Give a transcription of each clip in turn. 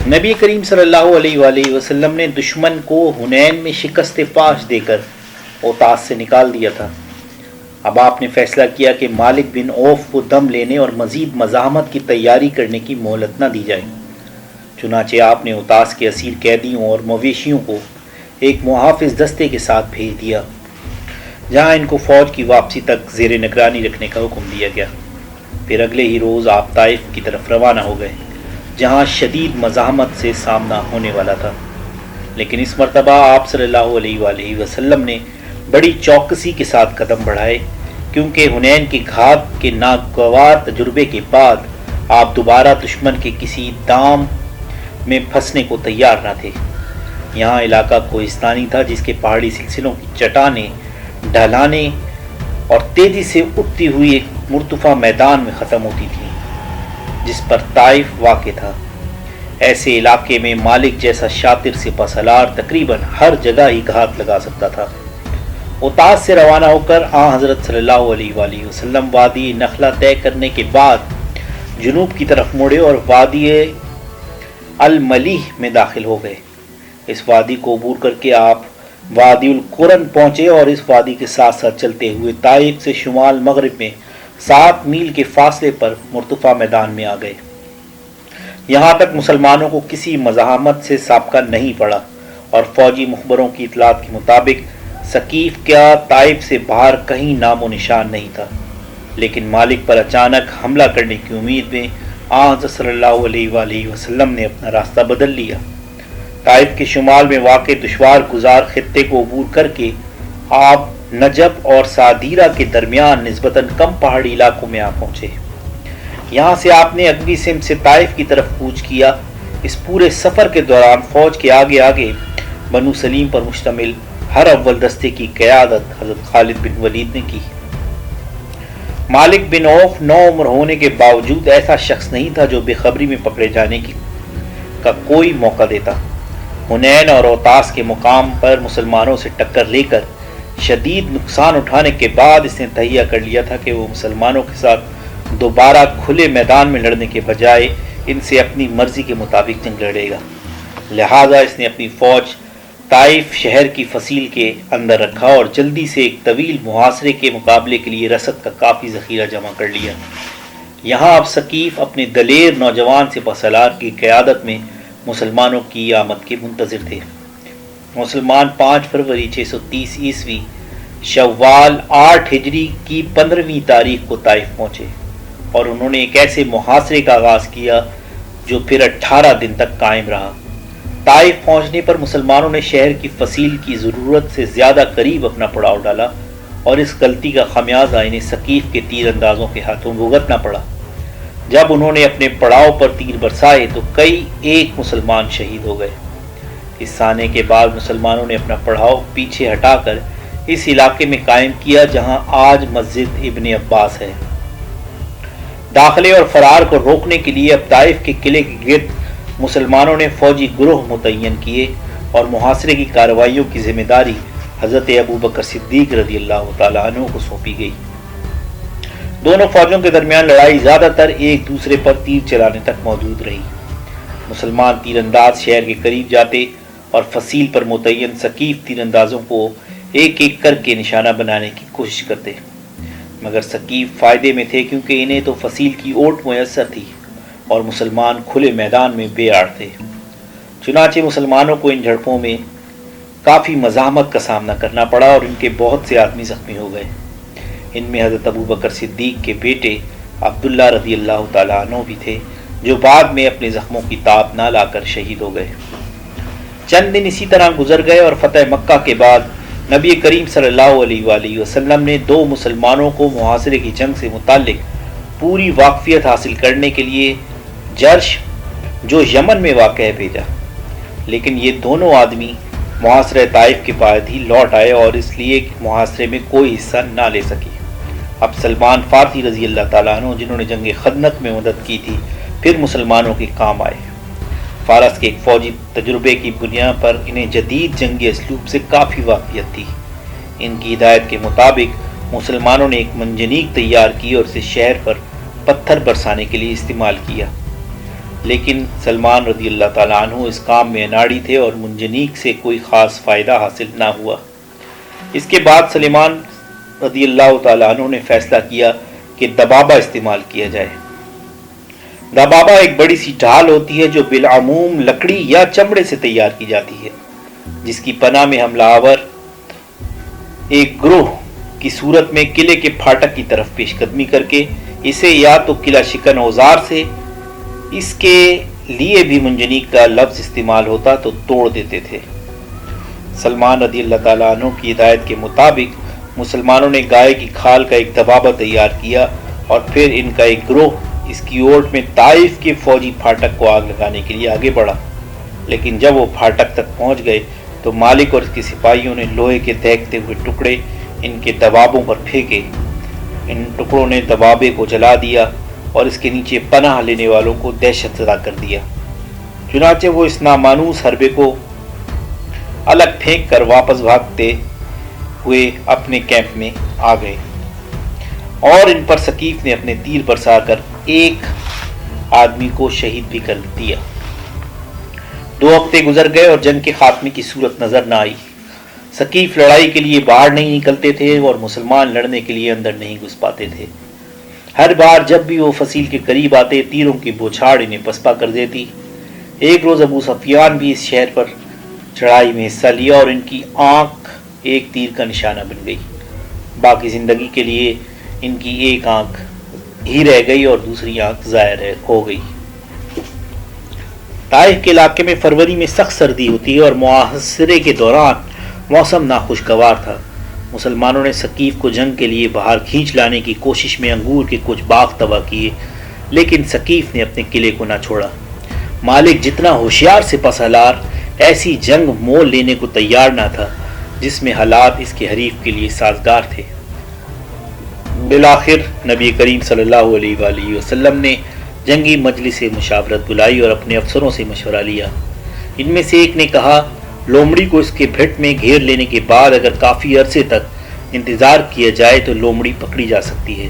نبی کریم صلی اللہ علیہ وآلہ وسلم نے دشمن کو حنین میں شکست فاش دے کر اوطاس سے نکال دیا تھا۔ اب آپ نے فیصلہ کیا کہ مالک بن عوف کو دم لینے اور مزید مزاحمت کی تیاری کرنے کی مہلت نہ دی جائے۔ چنانچہ آپ نے اوطاس کے اسیر قیدیوں اور مویشیوں کو ایک محافظ دستے کے ساتھ بھیج دیا، جہاں ان کو فوج کی واپسی تک زیر نگرانی رکھنے کا حکم دیا گیا۔ پھر اگلے ہی روز آپ طائف کی طرف روانہ ہو گئے، جہاں شدید مزاحمت سے سامنا ہونے والا تھا، لیکن اس مرتبہ آپ صلی اللہ علیہ وآلہ وسلم نے بڑی چوکسی کے ساتھ قدم بڑھائے، کیونکہ حنین کی گھاٹ کے ناگوار تجربے کے بعد آپ دوبارہ دشمن کے کسی دام میں پھنسنے کو تیار نہ تھے۔ یہاں علاقہ کوہستانی تھا، جس کے پہاڑی سلسلوں کی چٹانیں، ڈھلانیں اور تیزی سے اٹھتی ہوئی ایک مرتفع میدان میں ختم ہوتی تھیں، جس پر طائف واقع تھا۔ ایسے علاقے میں مالک جیسا شاطر سپہ سالار تقریباً ہر جگہ ہی گھات لگا سکتا تھا۔ اوطاس سے روانہ ہو کر آن حضرت صلی اللہ علیہ وآلہ وسلم وادی نخلہ طے کرنے کے بعد جنوب کی طرف مڑے اور وادی الملیح میں داخل ہو گئے۔ اس وادی کو عبور کر کے آپ وادی القرن پہنچے اور اس وادی کے ساتھ ساتھ چلتے ہوئے طائف سے شمال مغرب میں 7 میل کے فاصلے پر مرتفع میدان میں آ گئے۔ یہاں تک مسلمانوں کو کسی مزاحمت سے سابقہ نہیں پڑا، اور فوجی مخبروں کی اطلاعات کے مطابق ثقیف کا طائف سے باہر کہیں نام و نشان نہیں تھا۔ لیکن مالک پر اچانک حملہ کرنے کی امید میں آن صلی اللہ علیہ وآلہ وسلم نے اپنا راستہ بدل لیا۔ طائف کے شمال میں واقع دشوار گزار خطے کو عبور کر کے آپ نجب اور سادیرہ کے درمیان نسبتاً کم پہاڑی علاقوں میں آ پہنچے۔ یہاں سے آپ نے اگوی سمت سے طائف کی طرف کوچ کیا۔ اس پورے سفر کے دوران فوج کے آگے آگے بنو سلیم پر مشتمل ہر اول دستے کی قیادت حضرت خالد بن ولید نے کی۔ مالک بن عوف نو عمر ہونے کے باوجود ایسا شخص نہیں تھا جو بے خبری میں پکڑے جانے کا کوئی موقع دیتا۔ حنین اور اوطاس کے مقام پر مسلمانوں سے ٹکر لے کر شدید نقصان اٹھانے کے بعد اس نے تہیہ کر لیا تھا کہ وہ مسلمانوں کے ساتھ دوبارہ کھلے میدان میں لڑنے کے بجائے ان سے اپنی مرضی کے مطابق جنگ لڑے گا۔ لہٰذا اس نے اپنی فوج طائف شہر کی فصیل کے اندر رکھا اور جلدی سے ایک طویل محاصرے کے مقابلے کے لیے رسد کا کافی ذخیرہ جمع کر لیا۔ یہاں اب ثقیف اپنے دلیر نوجوان سپہ سالار کی قیادت میں مسلمانوں کی آمد کے منتظر تھے۔ مسلمان 5 فروری 630 عیسوی شوال 8 ہجری کی 15ویں تاریخ کو طائف پہنچے، اور انہوں نے ایک ایسے محاصرے کا آغاز کیا جو پھر 18 دن تک قائم رہا۔ طائف پہنچنے پر مسلمانوں نے شہر کی فصیل کی ضرورت سے زیادہ قریب اپنا پڑاؤ ڈالا، اور اس غلطی کا خمیازہ انہیں ثقیف کے تیر اندازوں کے ہاتھوں بھگتنا پڑا۔ جب انہوں نے اپنے پڑاؤ پر تیر برسائے تو کئی ایک مسلمان شہید ہو گئے۔ اس سانے کے بعد مسلمانوں نے اپنا پڑاؤ پیچھے ہٹا کر اس علاقے میں قائم کیا جہاں آج مسجد ابن عباس ہے۔ داخلے اور فرار کو روکنے کے لیے اب طائف کے قلعے کے گرد مسلمانوں نے فوجی گروہ متعین کیے، اور محاصرے کی کارروائیوں کی ذمہ داری حضرت ابوبکر صدیق رضی اللہ تعالیٰ عنہ کو سونپی گئی۔ دونوں فوجوں کے درمیان لڑائی زیادہ تر ایک دوسرے پر تیر چلانے تک موجود رہی۔ مسلمان تیر انداز شہر کے قریب جاتے اور فصیل پر متعین ثقیف تیر اندازوں کو ایک ایک کر کے نشانہ بنانے کی کوشش کرتے، مگر ثقیف فائدے میں تھے کیونکہ انہیں تو فصیل کی اوٹ میسر تھی اور مسلمان کھلے میدان میں بے آڑ تھے۔ چنانچہ مسلمانوں کو ان جھڑپوں میں کافی مزاحمت کا سامنا کرنا پڑا اور ان کے بہت سے آدمی زخمی ہو گئے۔ ان میں حضرت ابوبکر صدیق کے بیٹے عبداللہ رضی اللہ تعالیٰ عنہ بھی تھے، جو بعد میں اپنے زخموں کی تاب نہ لا کر شہید ہو گئے۔ چند دن اسی طرح گزر گئے اور فتح مکہ کے بعد نبی کریم صلی اللہ علیہ وآلہ وسلم نے 2 مسلمانوں کو محاصرے کی جنگ سے متعلق پوری واقفیت حاصل کرنے کے لیے جرش، جو یمن میں واقع ہے، بھیجا، لیکن یہ دونوں آدمی محاصرہ طائف کے بعد ہی لوٹ آئے اور اس لیے کہ محاصرے میں کوئی حصہ نہ لے سکے۔ اب سلمان فارسی رضی اللہ تعالیٰ عنہ، جنہوں نے جنگ خندق میں مدد کی تھی، پھر مسلمانوں کے کام آئے۔ فارس کے ایک فوجی تجربے کی بنیاد پر انہیں جدید جنگی اسلوب سے کافی واقفیت تھی۔ ان کی ہدایت کے مطابق مسلمانوں نے ایک منجنیق تیار کی اور اسے شہر پر پتھر برسانے کے لیے استعمال کیا۔ لیکن سلمان رضی اللہ تعالیٰ عنہ اس کام میں اناڑی تھے اور منجنیق سے کوئی خاص فائدہ حاصل نہ ہوا۔ اس کے بعد سلمان رضی اللہ تعالیٰ عنہ نے فیصلہ کیا کہ دبابہ استعمال کیا جائے۔ دبابہ ایک بڑی سی ڈھال ہوتی ہے جو بالعموم لکڑی یا چمڑے سے تیار کی جاتی ہے، جس کی پناہ میں حملہ آور ایک گروہ کی صورت میں قلعے کے پھاٹک کی طرف پیش قدمی کر کے اسے یا تو قلعہ شکن اوزار سے، اس کے لیے بھی منجنیق کا لفظ استعمال ہوتا، تو توڑ دیتے تھے۔ سلمان رضی اللہ تعالیٰ عنہ کی ہدایت کے مطابق مسلمانوں نے گائے کی کھال کا ایک دبابہ تیار کیا اور پھر ان کا ایک گروہ اس کی اوٹ میں طائف کے فوجی پھاٹک کو آگ لگانے کے لیے آگے بڑھا، لیکن جب وہ پھاٹک تک پہنچ گئے تو مالک اور اس کے سپاہیوں نے لوہے کے دہکتے ہوئے ٹکڑے ان کے دبابوں پر پھینکے۔ ان ٹکڑوں نے دبابے کو جلا دیا اور اس کے نیچے پناہ لینے والوں کو دہشت زدہ کر دیا، چنانچہ وہ اس نامانوس حربے کو الگ پھینک کر واپس بھاگتے ہوئے اپنے کیمپ میں آ گئے، اور ان پر ثقیف نے اپنے تیر برسا کر ایک آدمی کو شہید بھی کر دیا۔ 2 ہفتے گزر گئے اور جنگ کے خاتمے کی صورت نظر نہ آئی۔ ثقیف لڑائی کے لیے باہر نہیں نکلتے تھے اور مسلمان لڑنے کے لیے اندر نہیں گھس پاتے تھے۔ ہر بار جب بھی وہ فصیل کے قریب آتے تیروں کی بوچھاڑ انہیں پسپا کر دیتی۔ ایک روز ابو سفیان بھی اس شہر پر چڑھائی میں حصہ لیا اور ان کی آنکھ ایک تیر کا نشانہ بن گئی۔ باقی زندگی کے لیے ان کی ایک آنکھ ہی رہ گئی اور دوسری آنکھ ضائع ہو گئی۔ طائف کے علاقے میں فروری میں سخت سردی ہوتی ہے اور محاصرے کے دوران موسم ناخوشگوار تھا۔ مسلمانوں نے ثقیف کو جنگ کے لیے باہر کھینچ لانے کی کوشش میں انگور کے کچھ باغ تباہ کیے، لیکن ثقیف نے اپنے قلعے کو نہ چھوڑا۔ مالک جتنا ہوشیار سپہ سالار ایسی جنگ مول لینے کو تیار نہ تھا جس میں حالات اس کے حریف کے لیے سازگار تھے۔ بالآخر نبی کریم صلی اللہ علیہ وآلہ وسلم نے جنگی مجلس مشاورت بلائی اور اپنے افسروں سے مشورہ لیا۔ ان میں سے ایک نے کہا، لومڑی کو اس کے بھٹ میں گھیر لینے کے بعد اگر کافی عرصے تک انتظار کیا جائے تو لومڑی پکڑی جا سکتی ہے،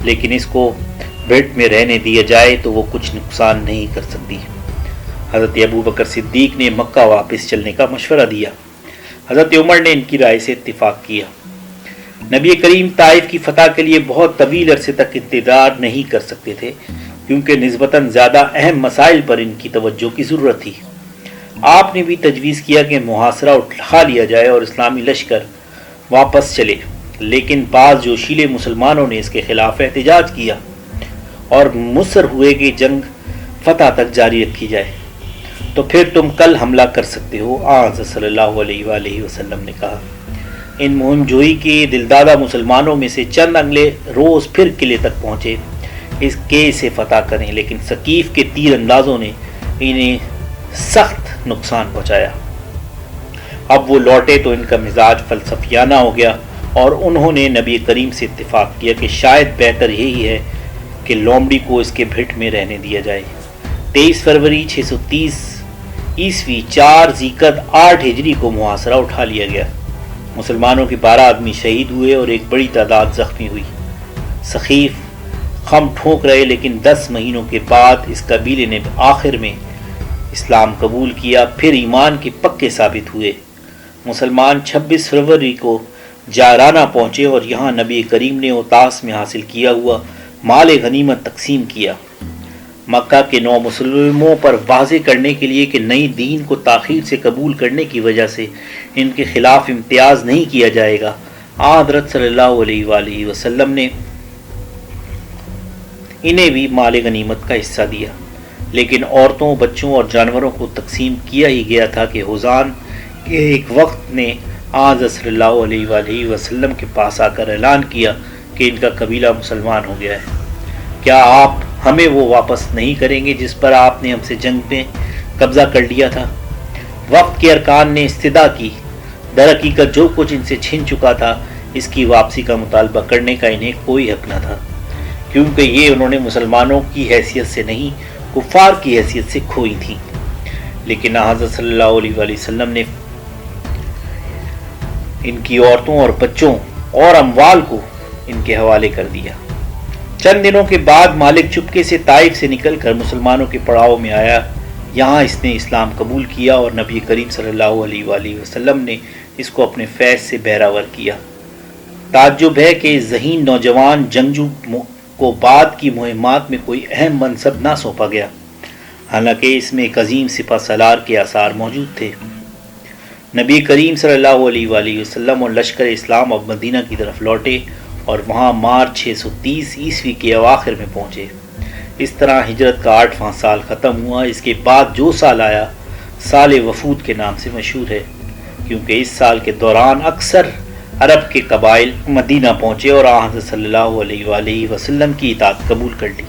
لیکن اس کو بھٹ میں رہنے دیا جائے تو وہ کچھ نقصان نہیں کر سکتی۔ حضرت ابو بکر صدیق نے مکہ واپس چلنے کا مشورہ دیا۔ حضرت عمر نے ان کی رائے سے اتفاق کیا۔ نبی کریم طائف کی فتح کے لیے بہت طویل عرصے تک انتظار نہیں کر سکتے تھے، کیونکہ نسبتاً زیادہ اہم مسائل پر ان کی توجہ کی ضرورت تھی۔ آپ نے بھی تجویز کیا کہ محاصرہ اٹھا لیا جائے اور اسلامی لشکر واپس چلے، لیکن بعض جوشیلے مسلمانوں نے اس کے خلاف احتجاج کیا اور مصر ہوئے کہ جنگ فتح تک جاری رکھی جائے۔ تو پھر تم کل حملہ کر سکتے ہو، حضرت صلی اللہ علیہ وآلہ وسلم نے کہا۔ ان مہم جوئی کے دلدادہ مسلمانوں میں سے چند اگلے روز پھر قلعے تک پہنچے اس کے اسے فتح کریں، لیکن ثقیف کے تیر اندازوں نے انہیں سخت نقصان پہنچایا۔ اب وہ لوٹے تو ان کا مزاج فلسفیانہ ہو گیا اور انہوں نے نبی کریم سے اتفاق کیا کہ شاید بہتر یہی ہے کہ لومڑی کو اس کے بھٹ میں رہنے دیا جائے۔ 23 فروری 630 عیسوی 4 ذیقعدہ 8 ہجری کو محاصرہ اٹھا لیا گیا۔ مسلمانوں کے 12 آدمی شہید ہوئے اور ایک بڑی تعداد زخمی ہوئی۔ ثقیف خم ٹھونک رہے، لیکن 10 مہینوں کے بعد اس قبیلے نے آخر میں اسلام قبول کیا، پھر ایمان کے پکے ثابت ہوئے۔ مسلمان 26 فروری کو جارانہ پہنچے اور یہاں نبی کریم نے اوتاس میں حاصل کیا ہوا مال غنیمت تقسیم کیا۔ مکہ کے نو مسلموں پر واضح کرنے کے لیے کہ نئی دین کو تاخیر سے قبول کرنے کی وجہ سے ان کے خلاف امتیاز نہیں کیا جائے گا، حضرت صلی اللہ علیہ وآلہ وسلم نے انہیں بھی مال غنیمت کا حصہ دیا، لیکن عورتوں، بچوں اور جانوروں کو تقسیم کیا ہی گیا تھا کہ حزان کے ایک وقت نے حضرت صلی اللہ علیہ وآلہ وسلم کے پاس آ کر اعلان کیا کہ ان کا قبیلہ مسلمان ہو گیا ہے۔ کیا آپ ہمیں وہ واپس نہیں کریں گے جس پر آپ نے ہم سے جنگ میں قبضہ کر لیا تھا؟ وفد کے ارکان نے استدعا کی۔ در حقیقت جو کچھ ان سے چھن چکا تھا اس کی واپسی کا مطالبہ کرنے کا انہیں کوئی حق نہ تھا، کیونکہ یہ انہوں نے مسلمانوں کی حیثیت سے نہیں کفار کی حیثیت سے کھوئی تھی۔ لیکن حضرت صلی اللہ علیہ وآلہ وسلم نے ان کی عورتوں اور بچوں اور اموال کو ان کے حوالے کر دیا۔ چند دنوں کے بعد مالک چپکے سے طائف سے نکل کر مسلمانوں کے پڑاؤ میں آیا۔ یہاں اس نے اسلام قبول کیا اور نبی کریم صلی اللہ علیہ وآلہ وسلم نے اس کو اپنے فیض سے بہراور کیا۔ تعجب ہے کہ اس ذہین نوجوان جنگجو کو بعد کی مہمات میں کوئی اہم منصب نہ سونپا گیا، حالانکہ اس میں ایک عظیم سپہ سالار کے آثار موجود تھے۔ نبی کریم صلی اللہ علیہ وآلہ وسلم اور لشکر اسلام اب مدینہ کی طرف لوٹے اور وہاں مارچ 630 عیسوی کے اواخر میں پہنچے۔ اس طرح ہجرت کا 8واں سال ختم ہوا۔ اس کے بعد جو سال آیا سال وفود کے نام سے مشہور ہے، کیونکہ اس سال کے دوران اکثر عرب کے قبائل مدینہ پہنچے اور حضرت صلی اللہ علیہ وآلہ وسلم کی اطاعت قبول کر لی۔